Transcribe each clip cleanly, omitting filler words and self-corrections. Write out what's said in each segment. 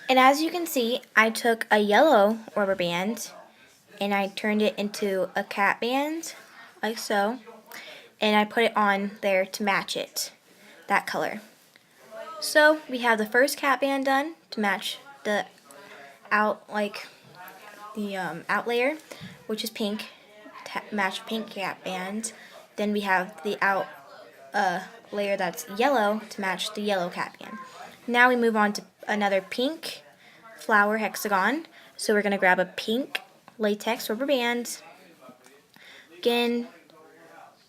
And as you can see, I took a yellow rubber band and I turned it into a cat band, like so, and I put it on there to match it, that color. So we have the first cat band done to match the out out layer, which is pink, match pink cat band. Then we have the out layer that's yellow to match the yellow cat band. Now we move on to another pink flower hexagon. So we're gonna grab a pink latex rubber band. Again,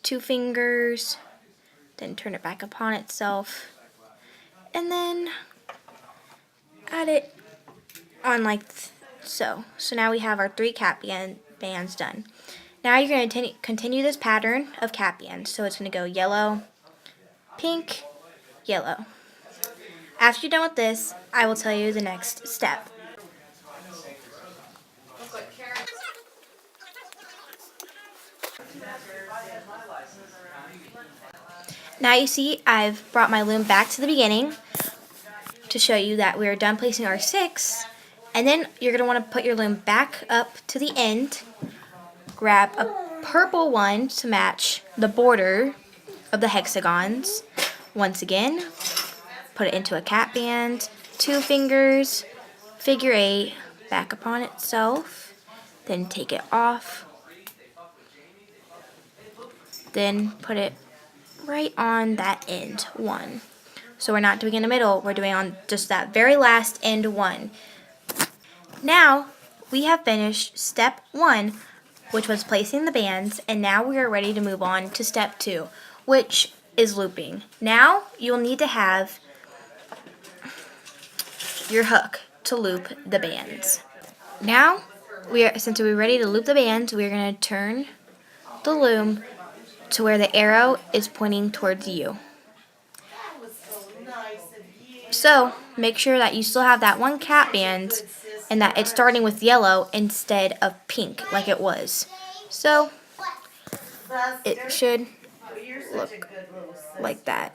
2 fingers, then turn it back upon itself, and then add it on like so. So now we have our 3 cat bands done. Now you're going to continue this pattern of cat bands. So it's going to go yellow, pink, yellow. After you're done with this, I will tell you the next step. Now you see I've brought my loom back to the beginning to show you that we are done placing our 6. And then you're going to want to put your loom back up to the end. Grab a purple one to match the border of the hexagons. Once again, put it into a cat band, 2 fingers, figure 8, back upon itself, then take it off, then put it right on that end 1. So we're not doing in the middle, we're doing on just that very last end 1. Now we have finished step 1, which was placing the bands, and now we are ready to move on to step 2, which is looping. Now you'll need to have your hook to loop the bands. Now, since we're ready to loop the bands, we're going to turn the loom to where the arrow is pointing towards you. So, make sure that you still have that 1 cat band and that it's starting with yellow instead of pink like it was. So, it should look like that.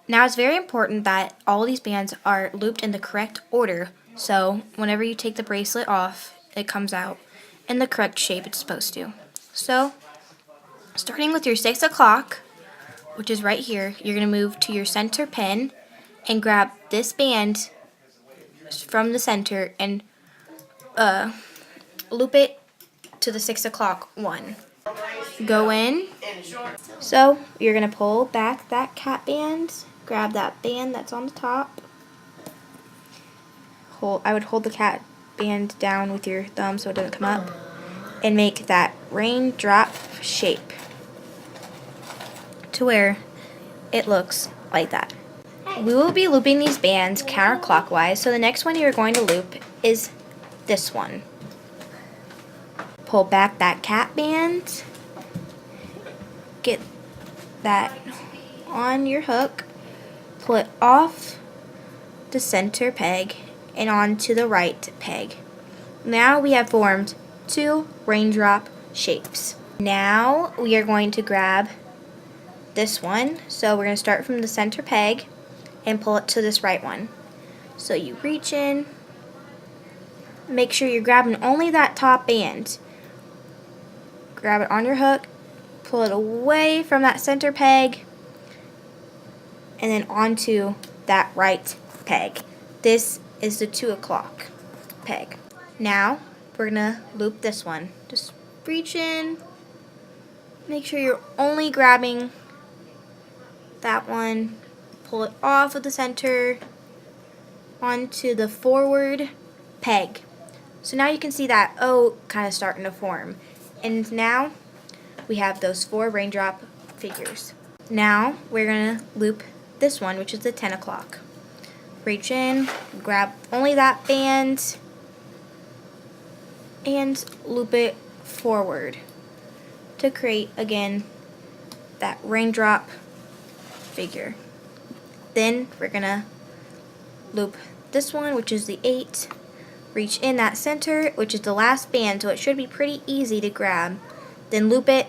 Now it's very important that all these bands are looped in the correct order, so whenever you take the bracelet off, it comes out in the correct shape it's supposed to. So, starting with your 6 o'clock, which is right here, you're going to move to your center pin and grab this band from the center and loop it to the 6 o'clock one. Go in. So you're going to pull back that cat band, grab that band that's on the top. I would hold the cat band down with your thumb so it doesn't come up, and make that raindrop shape to where it looks like that. We will be looping these bands counterclockwise, so the next one you're going to loop is this one. Pull back that cat band, get that on your hook, pull it off the center peg and onto the right peg. Now we have formed 2 raindrop shapes. Now we are going to grab this one, so we're going to start from the center peg and pull it to this right one. So you reach in, make sure you're grabbing only that top band. Grab it on your hook, pull it away from that center peg, and then onto that right peg. This is the 2 o'clock peg. Now we're gonna loop this one. Just reach in, make sure you're only grabbing that one, pull it off of the center onto the forward peg. So now you can see that O kind of starting to form. And now we have those 4 raindrop figures. Now we're gonna loop this one, which is the 10 o'clock. Reach in, grab only that band, and loop it forward to create again that raindrop figure. Then we're gonna loop this one, which is the 8, reach in that center, which is the last band, so it should be pretty easy to grab. Then loop it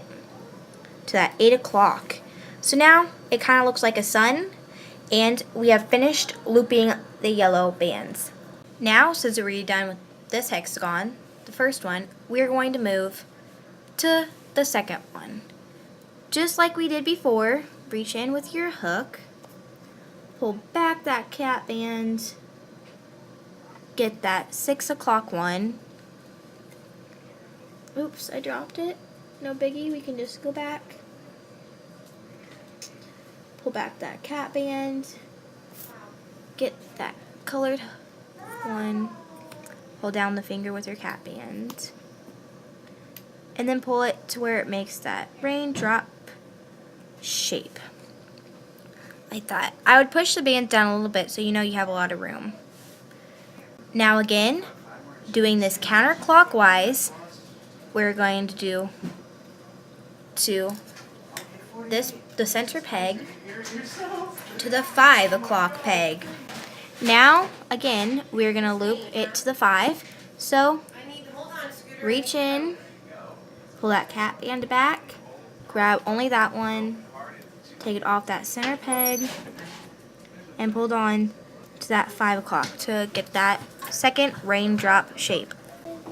to that 8 o'clock. So now it kind of looks like a sun. And we have finished looping the yellow bands. Now, since we're already done with this hexagon, the first one, we're going to move to the second one. Just like we did before, reach in with your hook, pull back that cat band, get that 6 o'clock one. Oops, I dropped it. No biggie, we can just go back. Pull back that cat band, get that colored one, hold down the finger with your cat band, and then pull it to where it makes that raindrop shape. Like that. I would push the band down a little bit so you know you have a lot of room. Now again, doing this counterclockwise, we're going to do to the center peg to the 5 o'clock peg. Now, again, we're going to loop it to the 5. So, reach in, pull that cat band back, grab only that one, take it off that center peg, and pull it on to that 5 o'clock to get that second raindrop shape.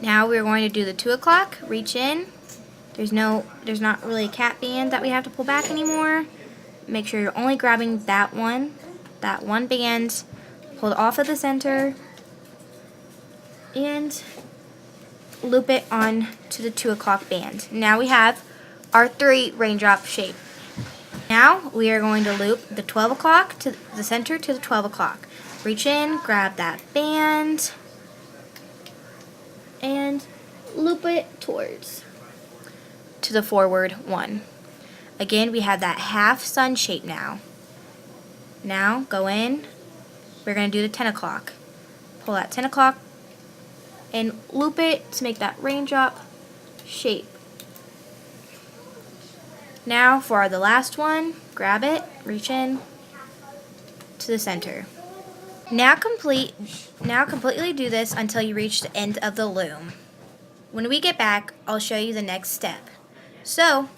Now we're going to do the 2 o'clock, reach in. There's not really a cat band that we have to pull back anymore. Make sure you're only grabbing that one band, pull it off of the center, and loop it on to the 2 o'clock band. Now we have our 3 raindrop shape. Now we are going to loop the 12 o'clock to the center to the 12 o'clock. Reach in, grab that band, and loop it towards to the forward one. Again, we have that half sun shape now. Now go in, we're going to do the 10 o'clock. Pull that 10 o'clock and loop it to make that raindrop shape. Now for the last one, grab it, reach in to the center. Now completely do this until you reach the end of the loom. When we get back, I'll show you the next step. So,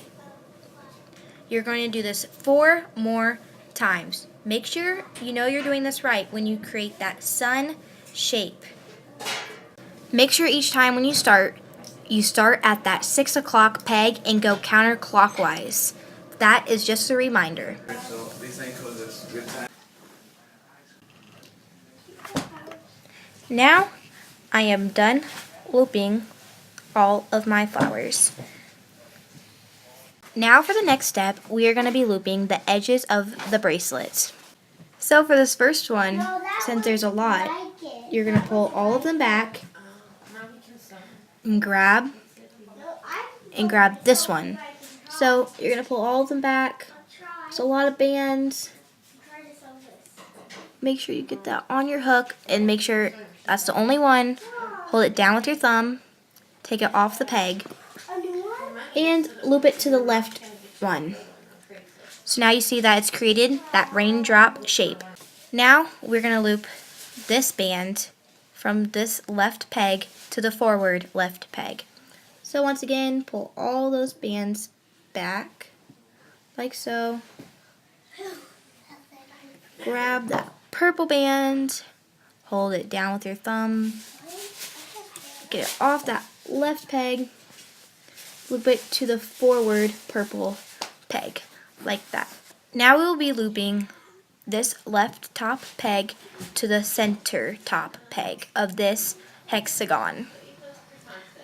you're going to do this 4 more times. Make sure you know you're doing this right when you create that sun shape. Make sure each time when you start at that 6 o'clock peg and go counterclockwise. That is just a reminder. Now, I am done looping all of my flowers. Now for the next step, we are going to be looping the edges of the bracelets. So for this first one, since there's a lot, you're going to pull all of them back and grab this one. So you're going to pull all of them back. It's a lot of bands. Make sure you get that on your hook and make sure that's the only one. Hold it down with your thumb. Take it off the peg. And loop it to the left one. So now you see that it's created that raindrop shape. Now we're going to loop this band from this left peg to the forward left peg. So once again, pull all those bands back, like so. Grab that purple band, hold it down with your thumb, get it off that left peg, loop it to the forward purple peg, like that. Now we will be looping this left top peg to the center top peg of this hexagon.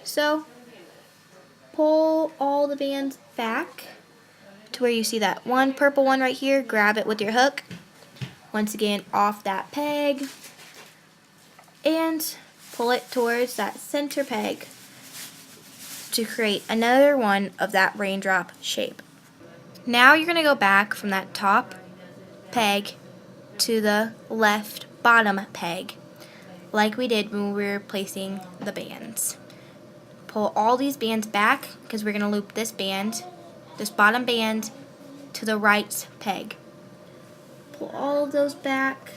So, pull all the bands back to where you see that one purple one right here, grab it with your hook, once again off that peg, and pull it towards that center peg to create another one of that raindrop shape. Now you're going to go back from that top peg to the left bottom peg, like we did when we were placing the bands. Pull all these bands back because we're going to loop this band, this bottom band, to the right peg. Pull all of those back.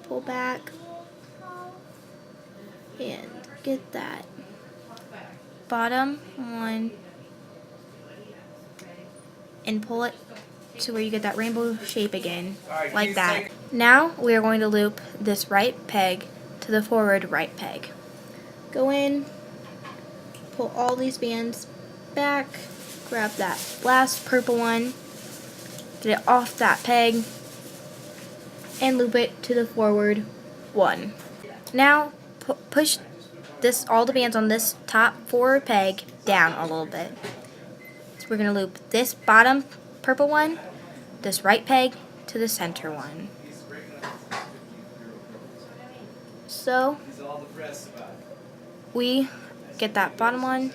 Pull back. And get that bottom one and pull it to where you get that rainbow shape again, like that. Now we are going to loop this right peg to the forward right peg. Go in, pull all these bands back, grab that last purple one, get it off that peg, and loop it to the forward one. Now push all the bands on this top forward peg down a little bit. So we're going to loop this bottom purple one, this right peg, to the center one. So we get that bottom one,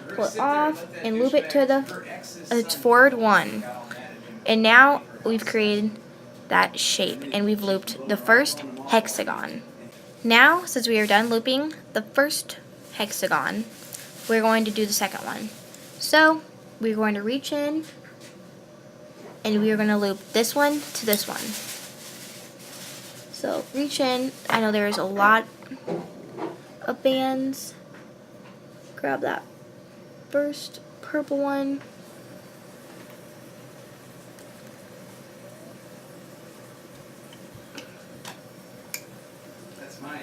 pull it off, and loop it to the forward one. And now we've created that shape, and we've looped the first hexagon. Now, since we are done looping the first hexagon, we're going to do the second one. So we're going to reach in, and we are going to loop this one to this one. So reach in. I know there's a lot of bands. Grab that first purple one.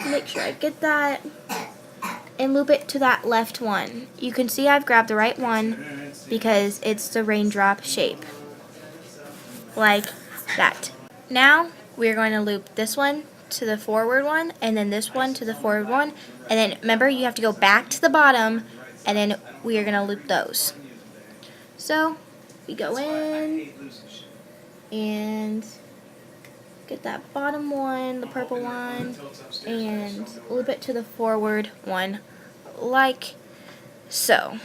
Make sure I get that. And loop it to that left one. You can see I've grabbed the right one because it's the raindrop shape. Like that. Now we're going to loop this one to the forward one, and then this one to the forward one, and then remember you have to go back to the bottom, and then we are going to loop those. So we go in and get that bottom one, the purple one, and loop it to the forward one like so.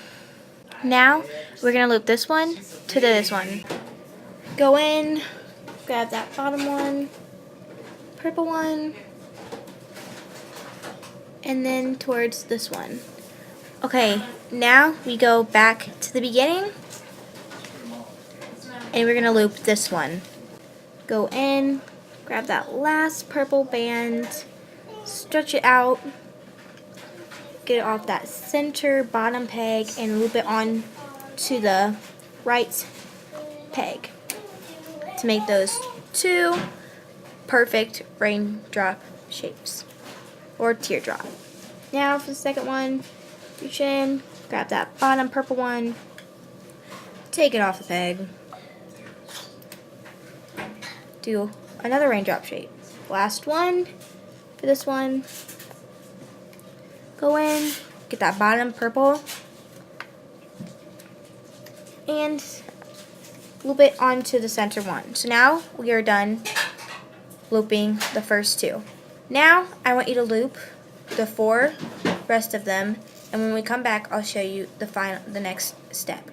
Now we're going to loop this one to this one. Go in, grab that bottom one, purple one, and then towards this one. Okay, now we go back to the beginning, and we're going to loop this one. Go in, grab that last purple band, stretch it out, get it off that center bottom peg, and loop it on to the right peg to make those two perfect raindrop shapes, or teardrop. Now for the second one, reach in, grab that bottom purple one, take it off the peg, do another raindrop shape. Last one for this one. Go in, get that bottom purple, and loop it onto the center one. So now we are done looping the first two. Now I want you to loop the 4 rest of them, and when we come back I'll show you the next step.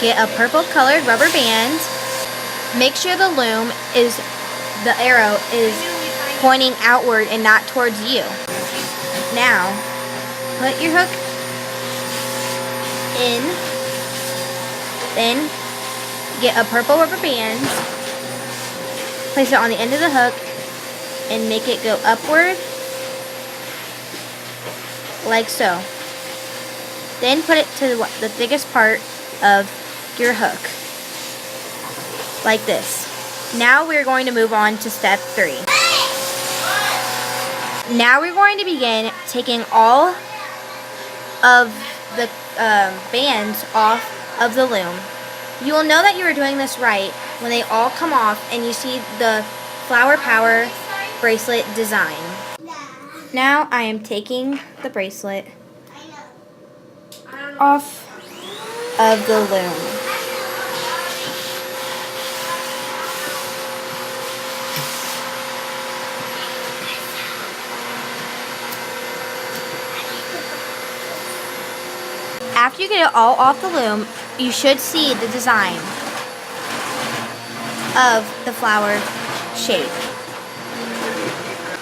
Get a purple colored rubber band. Make sure the arrow is pointing outward and not towards you. Now, put your hook in, then get a purple rubber band, place it on the end of the hook, and make it go upward, like so. Then put it to the thickest part of your hook, like this. Now we're going to move on to step 3. Now we're going to begin taking all of the bands off of the loom. You will know that you are doing this right when they all come off and you see the Flower Power bracelet design. Now I am taking the bracelet off of the loom. After you get it all off the loom, you should see the design of the flower shape.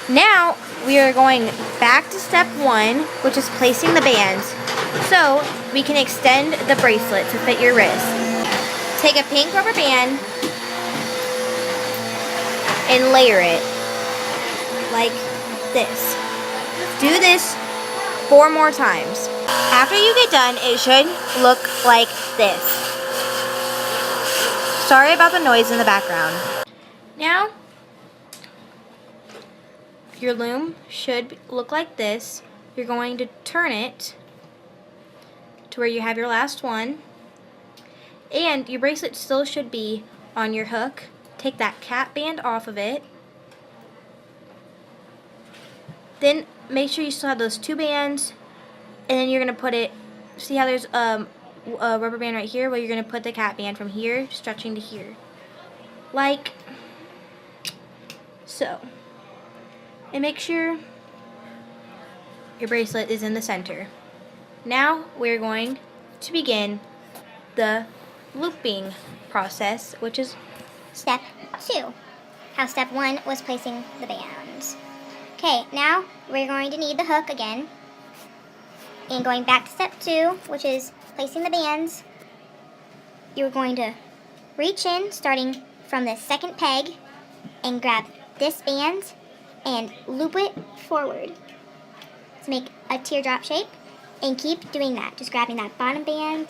Now we are going back to step 1, which is placing the bands, so we can extend the bracelet to fit your wrist. Take a pink rubber band and layer it like this. Do this 4 more times. After you get done, it should look like this. Sorry about the noise in the background. Now, your loom should look like this. You're going to turn it to where you have your last one. And your bracelet still should be on your hook. Take that cap band off of it. Then make sure you still have those 2 bands. And then you're going to put it, see how there's a rubber band right here? Well, you're going to put the cap band from here, stretching to here. Like so. And make sure your bracelet is in the center. Now we're going to begin the looping process, which is step 2. How step 1 was placing the bands. Okay, now we're going to need the hook again. And going back to step 2, which is placing the bands, you're going to reach in, starting from the second peg, and grab this band and loop it forward to make a teardrop shape. And keep doing that, just grabbing that bottom band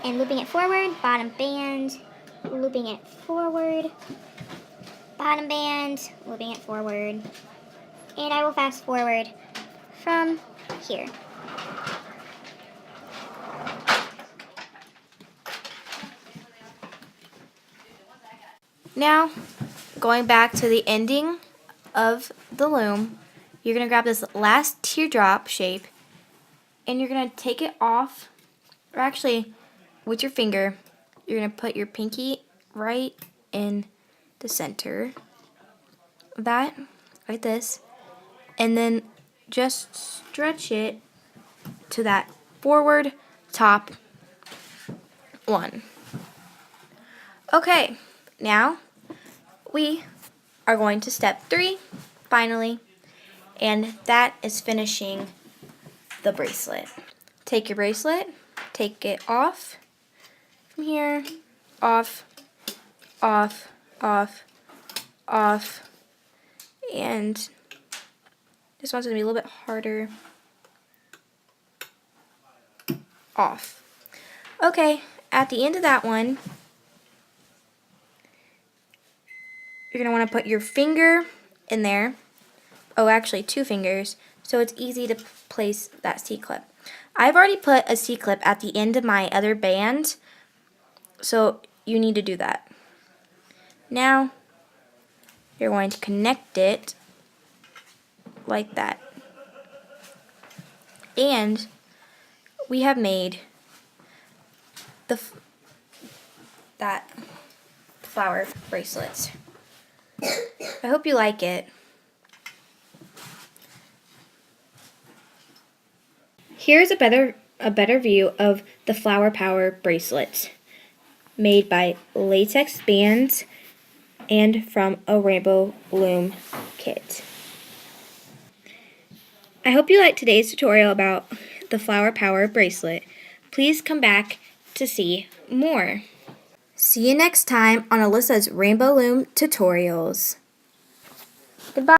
and looping it forward, bottom band, looping it forward, bottom band, looping it forward. And I will fast forward from here. now going back to the ending of the loom. You're going to grab this last teardrop shape and you're going to take it off, or actually with your finger, you're going to put your pinky right in the center of that, like this, and then just stretch it to that forward top one. Okay, now we are going to step 3, finally, and that is finishing the bracelet. Take your bracelet, take it off from here, off, off, off, off, and this one's going to be a little bit harder. Off. Okay, at the end of that one, you're going to want to put your finger in there. Oh, actually 2 fingers, so it's easy to place that C-clip. I've already put a C-clip at the end of my other band, so you need to do that. Now, you're going to connect it like that. And we have made that flower bracelets. I hope you like it. Here's a better view of the Flower Power bracelets made by latex bands and from a rainbow loom kit. I hope you liked today's tutorial about the Flower Power bracelet. Please come back to see more. See you next time on Alyssa's Rainbow Loom Tutorials.